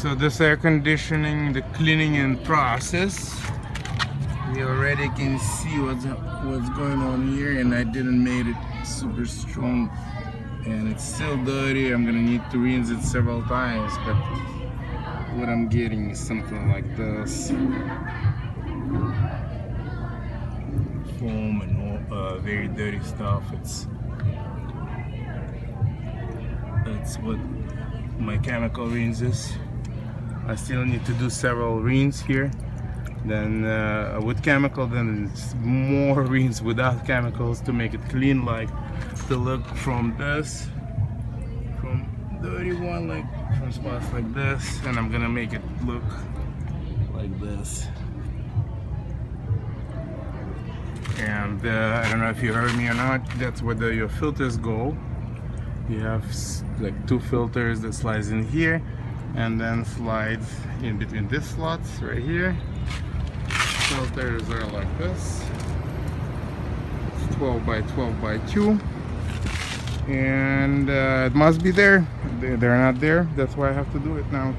So this air conditioning, the cleaning in process. We already can see what's going on here, and I didn't make it super strong, and it's still dirty. I'm gonna need to rinse it several times, but what I'm getting is something like this. Foam and all very dirty stuff. That's what my chemical rinse is. I still need to do several rinse here. Then with chemical, then it's more rinse without chemicals to make it clean, like the look from this, from dirty one, like from spots like this, and I'm gonna make it look like this. And I don't know if you heard me or not, that's where your filters go. You have like two filters that slides in here and then slides in between these slots right here. Filters are like this. It's 12 by 12 by 2, and it must be there. They're not there. That's why I have to do it now.